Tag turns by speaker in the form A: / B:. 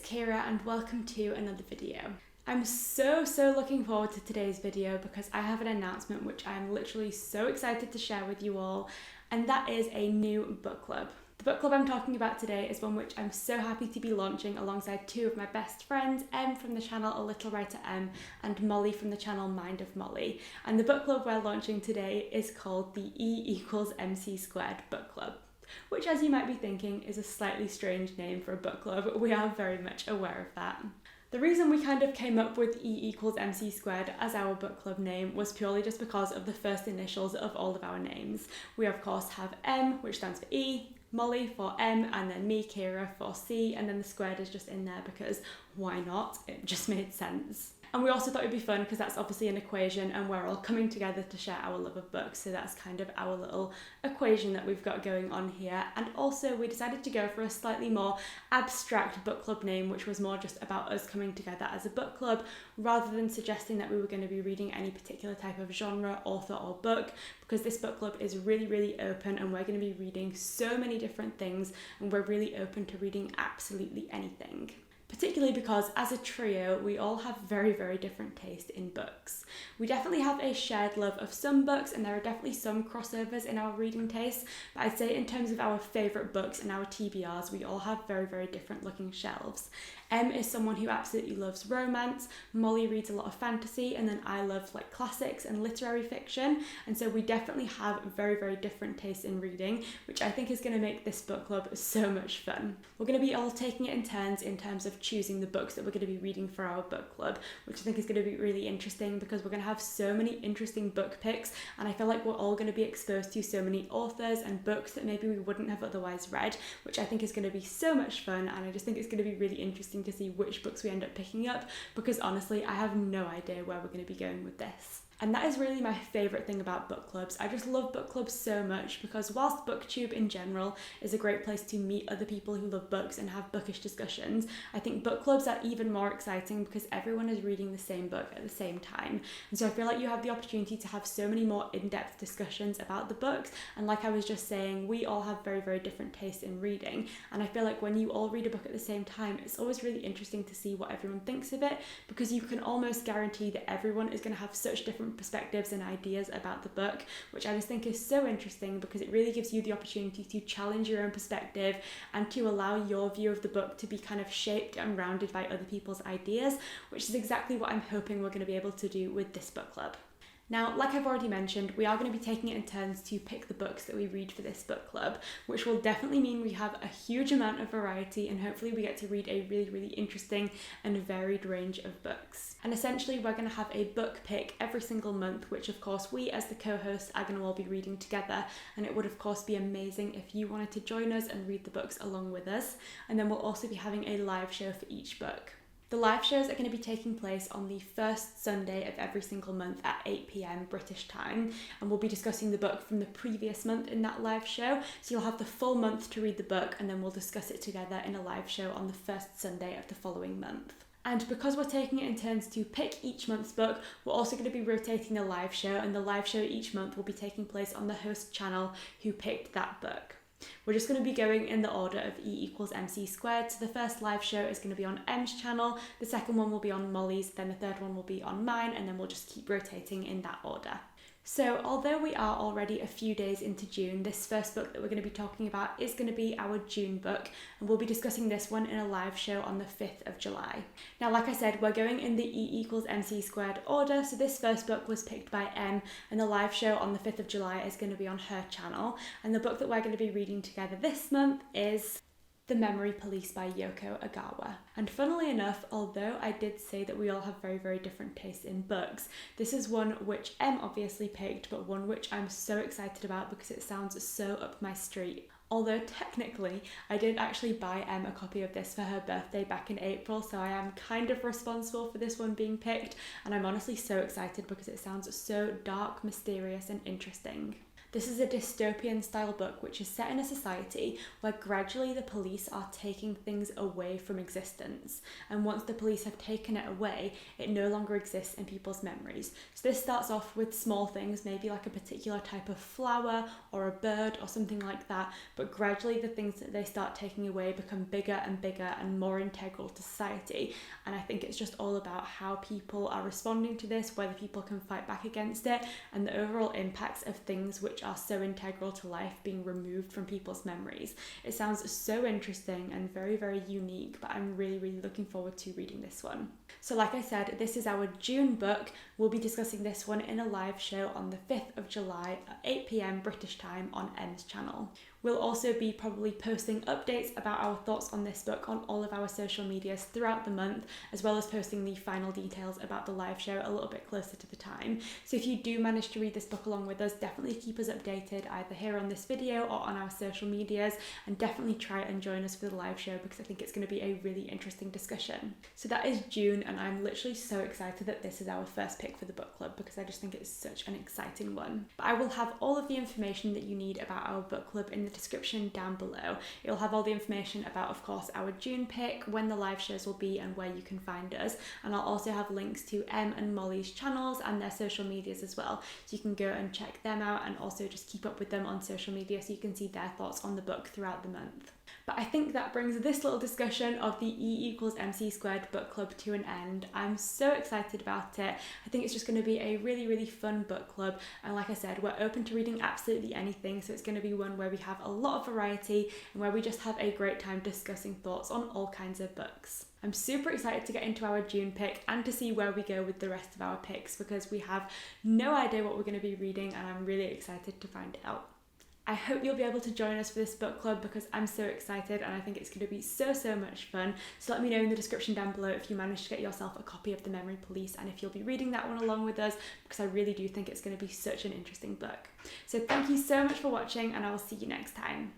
A: Kira and welcome to another video. I'm so looking forward to today's video because I have an announcement which I'm literally so excited to share with you all, and that is a new book club. The book club I'm talking about today is one which I'm so happy to be launching alongside two of my best friends, Em from the channel A Little Writer Em and Molly from the channel Mind of Molly. And the book club we're launching today is called the E=MC2 book club, which, as you might be thinking, is a slightly strange name for a book club. We are very much aware of that. The reason we kind of came up with E=MC2 as our book club name was purely just because of the first initials of all of our names. We of course have M, which stands for E, Molly for M, and then me, Kira, for C, and then the squared is just in there because why not? It just made sense. And we also thought it'd be fun because that's obviously an equation and we're all coming together to share our love of books, so that's kind of our little equation that we've got going on here. And also we decided to go for a slightly more abstract book club name, which was more just about us coming together as a book club rather than suggesting that we were going to be reading any particular type of genre, author or book, because this book club is really open and we're going to be reading so many different things and we're really open to reading absolutely anything. Particularly because as a trio, we all have very different taste in books. We definitely have a shared love of some books and there are definitely some crossovers in our reading tastes, but I'd say in terms of our favourite books and our TBRs, we all have very different looking shelves. Em is someone who absolutely loves romance, Molly reads a lot of fantasy, and then I love like classics and literary fiction, and so we definitely have very different tastes in reading, which I think is going to make this book club so much fun. We're going to be all taking it in turns in terms of choosing the books that we're going to be reading for our book club, which I think is going to be really interesting because we're going to have so many interesting book picks, and I feel like we're all going to be exposed to so many authors and books that maybe we wouldn't have otherwise read, which I think is going to be so much fun, and I just think it's going to be really interesting to see which books we end up picking up, because honestly I have no idea where we're going to be going with this. And that is really my favourite thing about book clubs. I just love book clubs so much because whilst BookTube in general is a great place to meet other people who love books and have bookish discussions, I think book clubs are even more exciting because everyone is reading the same book at the same time. And so I feel like you have the opportunity to have so many more in-depth discussions about the books, and like I was just saying, we all have very different tastes in reading, and I feel like when you all read a book at the same time, it's always really interesting to see what everyone thinks of it, because you can almost guarantee that everyone is going to have such different perspectives and ideas about the book, which I just think is so interesting because it really gives you the opportunity to challenge your own perspective and to allow your view of the book to be kind of shaped and rounded by other people's ideas, which is exactly what I'm hoping we're going to be able to do with this book club. Now, like I've already mentioned, we are going to be taking it in turns to pick the books that we read for this book club, which will definitely mean we have a huge amount of variety and hopefully we get to read a really interesting and varied range of books. And essentially we're going to have a book pick every single month, which of course we as the co-hosts are going to all be reading together, and it would of course be amazing if you wanted to join us and read the books along with us. And then we'll also be having a live show for each book. The live shows are going to be taking place on the first Sunday of every single month at 8 PM British time, and we'll be discussing the book from the previous month in that live show, so you'll have the full month to read the book and then we'll discuss it together in a live show on the first Sunday of the following month. And because we're taking it in turns to pick each month's book, we're also going to be rotating the live show, and the live show each month will be taking place on the host channel who picked that book. We're just going to be going in the order of E=MC2, so the first live show is going to be on Em's channel, the second one will be on Molly's, then the third one will be on mine, and then we'll just keep rotating in that order. So although we are already a few days into June, this first book that we're going to be talking about is going to be our June book, and we'll be discussing this one in a live show on the 5th of July. Now, like I said, we're going in the E=MC2 order, so this first book was picked by Em, and the live show on the 5th of July is going to be on her channel, and the book that we're going to be reading together this month is The Memory Police by Yoko Ogawa. And funnily enough, although I did say that we all have very different tastes in books, this is one which Em obviously picked, but one which I'm so excited about because it sounds so up my street. Although technically I did actually buy Em a copy of this for her birthday back in April, so I am kind of responsible for this one being picked, and I'm honestly so excited because it sounds so dark, mysterious and interesting. This is a dystopian style book which is set in a society where gradually the police are taking things away from existence, and once the police have taken it away, it no longer exists in people's memories. So this starts off with small things, maybe like a particular type of flower or a bird or something like that, but gradually the things that they start taking away become bigger and bigger and more integral to society. And I think it's just all about how people are responding to this, whether people can fight back against it, and the overall impacts of things which are so integral to life being removed from people's memories. It sounds so interesting and very, very unique, but I'm really, really looking forward to reading this one. So like I said, this is our June book. We'll be discussing this one in a live show on the 5th of July at 8 p.m. British time on M's channel. We'll also be probably posting updates about our thoughts on this book on all of our social medias throughout the month, as well as posting the final details about the live show a little bit closer to the time. So if you do manage to read this book along with us, definitely keep us updated either here on this video or on our social medias, and definitely try and join us for the live show because I think it's going to be a really interesting discussion. So that is June, and I'm literally so excited that this is our first pick for the book club because I just think it's such an exciting one. But I will have all of the information that you need about our book club in the description down below. It'll have all the information about, of course, our June pick, when the live shows will be and where you can find us, and I'll also have links to Em and Molly's channels and their social medias as well, so you can go and check them out and also just keep up with them on social media so you can see their thoughts on the book throughout the month. But I think that brings this little discussion of the E=MC² book club to an end. I'm so excited about it. I think it's just going to be a really, really fun book club. And like I said, we're open to reading absolutely anything. So it's going to be one where we have a lot of variety and where we just have a great time discussing thoughts on all kinds of books. I'm super excited to get into our June pick and to see where we go with the rest of our picks because we have no idea what we're going to be reading, and I'm really excited to find out. I hope you'll be able to join us for this book club because I'm so excited and I think it's going to be so much fun. So let me know in the description down below if you managed to get yourself a copy of The Memory Police and if you'll be reading that one along with us, because I really do think it's going to be such an interesting book. So thank you so much for watching, and I will see you next time.